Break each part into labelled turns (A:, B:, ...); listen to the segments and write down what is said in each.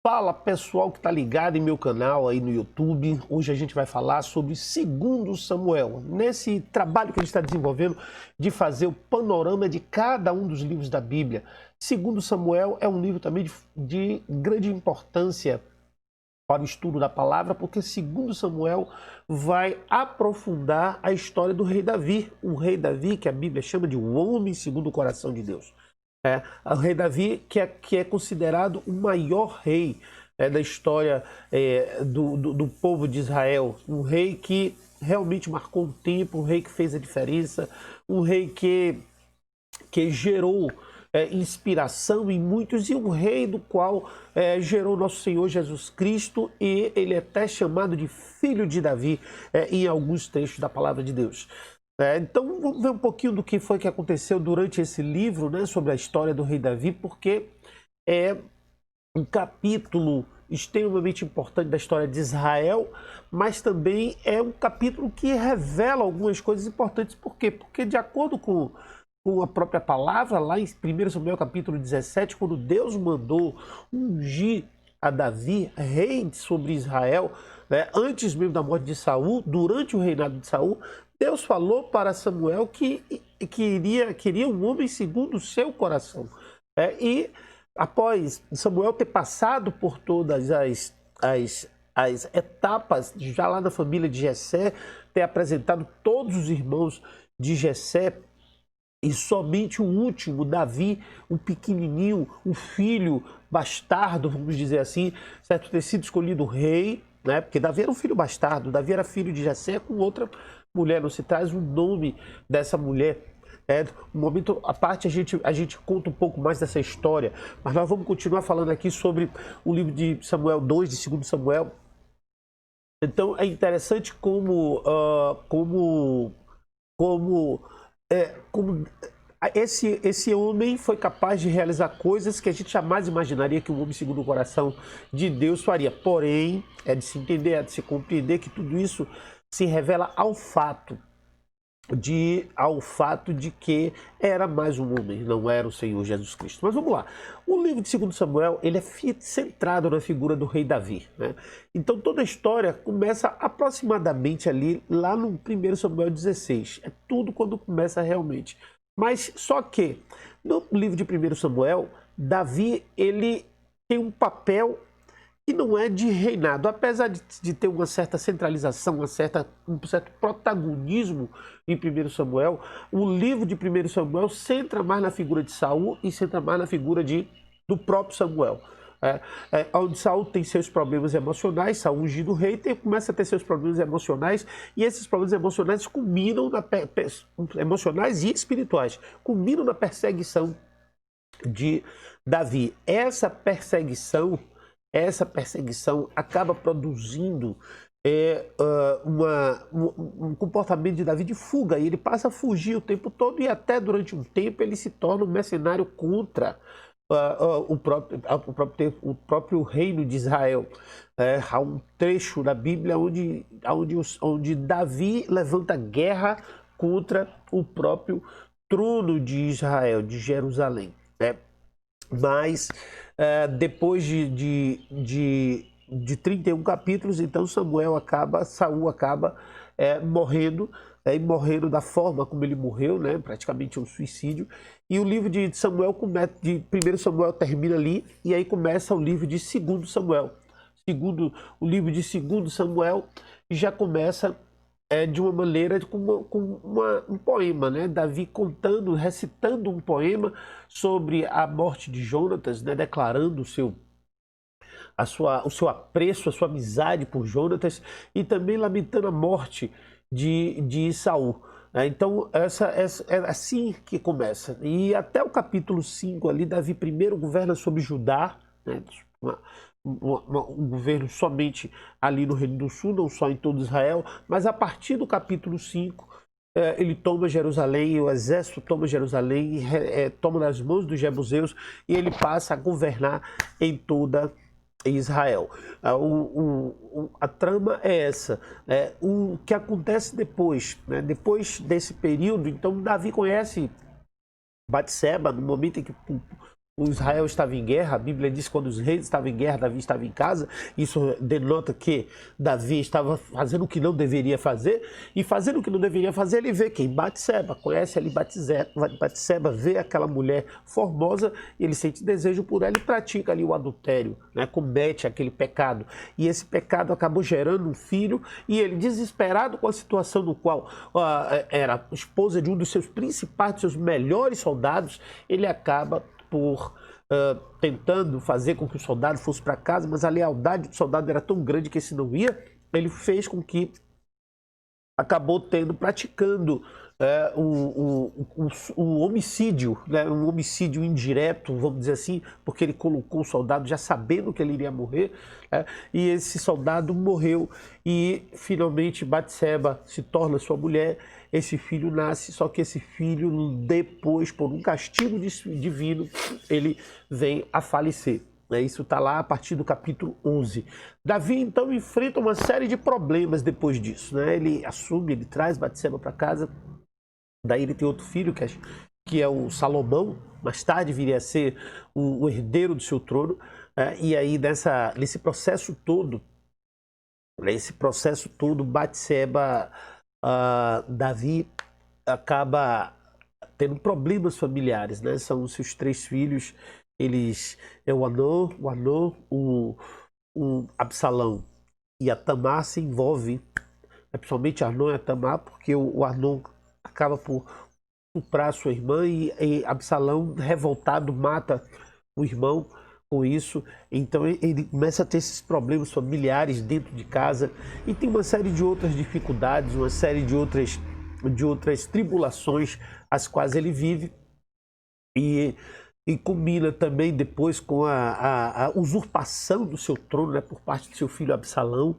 A: Fala pessoal que tá ligado em meu canal aí no YouTube. Hoje a gente vai falar sobre 2 Samuel. Nesse trabalho que a gente está desenvolvendo de fazer o panorama de cada um dos livros da Bíblia. 2 Samuel é um livro também de grande importância para o estudo da palavra, porque 2 Samuel vai aprofundar a história do rei Davi. O rei Davi que a Bíblia chama de um homem segundo o coração de Deus. O rei Davi, que é considerado o maior rei da história do povo de Israel. Um rei que realmente marcou um tempo, um rei que fez a diferença, um rei que gerou inspiração em muitos, e um rei do qual gerou nosso Senhor Jesus Cristo, e ele é até chamado de filho de Davi em alguns trechos da palavra de Deus. Então vamos ver um pouquinho do que foi que aconteceu durante esse livro, né, sobre a história do rei Davi, porque é um capítulo extremamente importante da história de Israel, mas também é um capítulo que revela algumas coisas importantes. Por quê? Porque de acordo com a própria palavra, lá em 1 Samuel capítulo 17, quando Deus mandou ungir a Davi rei sobre Israel, antes mesmo da morte de Saul, durante o reinado de Saul, Deus falou para Samuel que queria um homem segundo o seu coração. E após Samuel ter passado por todas as etapas, já lá na família de Jessé, ter apresentado todos os irmãos de Jessé, e somente o último, Davi, um pequenininho, um filho bastardo, vamos dizer assim, certo, ter sido escolhido rei, né? Porque Davi era um filho bastardo, Davi era filho de Jessé com outra mulher. Não se traz o nome dessa mulher. Um momento à parte, a gente conta um pouco mais dessa história, mas nós vamos continuar falando aqui sobre o livro de Samuel 2, de 2 Samuel. Então é interessante como esse homem foi capaz de realizar coisas que a gente jamais imaginaria que um homem segundo o coração de Deus faria. Porém, é de se entender, é de se compreender que tudo isso se revela ao fato de que era mais um homem, não era o Senhor Jesus Cristo. Mas vamos lá. O livro de 2 Samuel, ele é centrado na figura do rei Davi, né? Então toda a história começa aproximadamente ali, lá no 1 Samuel 16. É tudo quando começa realmente. Mas só que no livro de 1 Samuel, Davi, ele tem um papel que não é de reinado, apesar de ter uma certa centralização, um certo protagonismo em 1 Samuel. O livro de 1 Samuel centra mais na figura de Saul e centra mais na figura do próprio Samuel. Onde Saul tem seus problemas emocionais, Saul ungido rei, começa a ter seus problemas emocionais, e esses problemas emocionais culminam emocionais e espirituais, culminam na perseguição de Davi. Essa perseguição acaba produzindo um comportamento de Davi de fuga, e ele passa a fugir o tempo todo, e até durante um tempo ele se torna um mercenário contra o próprio reino de Israel. Há um trecho da Bíblia onde Davi levanta guerra contra o próprio trono de Israel, de Jerusalém. Mas depois de 31 capítulos, então Saul acaba morrendo, e morrendo da forma como ele morreu, né? Praticamente um suicídio. E o livro de 1 Samuel termina ali, e aí começa o livro de 2 Samuel. O livro de 2 Samuel já começa de uma maneira com um poema, né? Davi recitando um poema sobre a morte de Jonatas, né? Declarando o seu apreço, a sua amizade por Jonatas, e também lamentando a morte de Saul. Então é assim que começa. E até o capítulo 5 ali, Davi primeiro governa sobre Judá, né? Um governo somente ali no Reino do Sul, não só em todo Israel, mas a partir do capítulo 5 ele toma Jerusalém, o exército toma Jerusalém, toma nas mãos dos jebuseus, e ele passa a governar em toda Israel. A trama é essa. O que acontece depois, né? Depois desse período, então Davi conhece Batseba, no momento em que o Israel estava em guerra, a Bíblia diz que quando os reis estavam em guerra, Davi estava em casa. Isso denota que Davi estava fazendo o que não deveria fazer, e fazendo o que não deveria fazer, ele vê quem? Batseba, conhece ali Batseba, vê aquela mulher formosa, ele sente desejo por ela e pratica ali o adultério, né? Comete aquele pecado, e esse pecado acabou gerando um filho, e ele, desesperado com a situação no qual era esposa de um dos seus principais, dos seus melhores soldados, ele acaba por tentando fazer com que o soldado fosse para casa, mas a lealdade do soldado era tão grande que esse não ia. Ele fez com que acabou praticando um homicídio, né? Um homicídio indireto, vamos dizer assim, porque ele colocou o soldado já sabendo que ele iria morrer, né? E esse soldado morreu, e finalmente Batseba se torna sua mulher, esse filho nasce, só que esse filho depois, por um castigo divino, ele vem a falecer. Isso está lá a partir do capítulo 11. Davi, então, enfrenta uma série de problemas depois disso, né? Ele assume, ele traz Batseba para casa, daí ele tem outro filho, que é o Salomão, mais tarde viria a ser o herdeiro do seu trono, e aí nesse processo todo, Batseba, Davi acaba tendo problemas familiares, né? São os seus 3 filhos, eles o Anon, o Absalão e a Tamar se envolvem, principalmente Anon e a Tamar, porque o Anon acaba por estuprar sua irmã, e Absalão, revoltado, mata o irmão com isso. Então ele começa a ter esses problemas familiares dentro de casa, e tem uma série de outras dificuldades, uma série de outras tribulações as quais ele vive, e culmina também depois com a usurpação do seu trono, né, por parte do seu filho Absalão,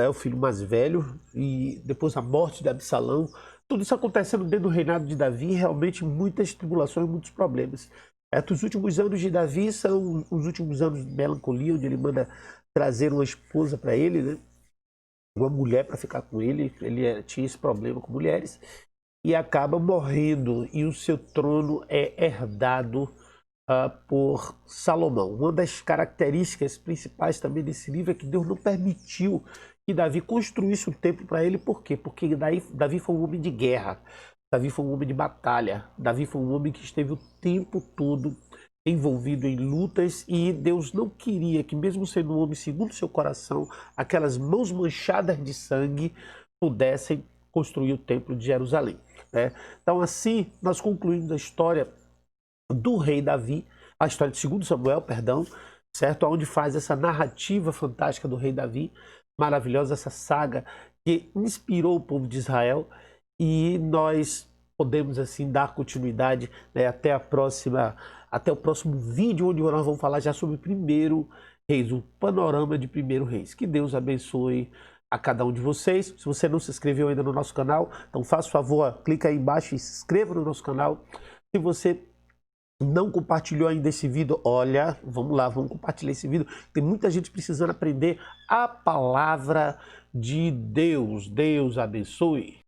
A: o filho mais velho, e depois a morte de Absalão. Tudo isso acontecendo dentro do reinado de Davi, realmente muitas tribulações, muitos problemas. Os últimos anos de Davi são os últimos anos de melancolia, onde ele manda trazer uma esposa para ele, né, uma mulher para ficar com ele. Ele tinha esse problema com mulheres, e acaba morrendo, e o seu trono é herdado por Salomão. Uma das características principais também desse livro é que Deus não permitiu que Davi construísse um templo para ele. Por quê? Porque Davi foi um homem de guerra, Davi foi um homem de batalha, Davi foi um homem que esteve o tempo todo envolvido em lutas, e Deus não queria que, mesmo sendo um homem segundo seu coração, aquelas mãos manchadas de sangue pudessem construir o templo de Jerusalém, né? Então, assim, nós concluímos a história do rei Davi, a história de 2 Samuel, perdão, certo? Onde faz essa narrativa fantástica do rei Davi, maravilhosa, essa saga que inspirou o povo de Israel, e nós podemos assim dar continuidade, né, até o próximo vídeo, onde nós vamos falar já sobre 1º Reis, o panorama de 1º Reis. Que Deus abençoe a cada um de vocês. Se você não se inscreveu ainda no nosso canal, então faça o favor, clica aí embaixo e se inscreva no nosso canal. Se você não compartilhou ainda esse vídeo, olha, vamos lá, vamos compartilhar esse vídeo. Tem muita gente precisando aprender a palavra de Deus. Deus abençoe.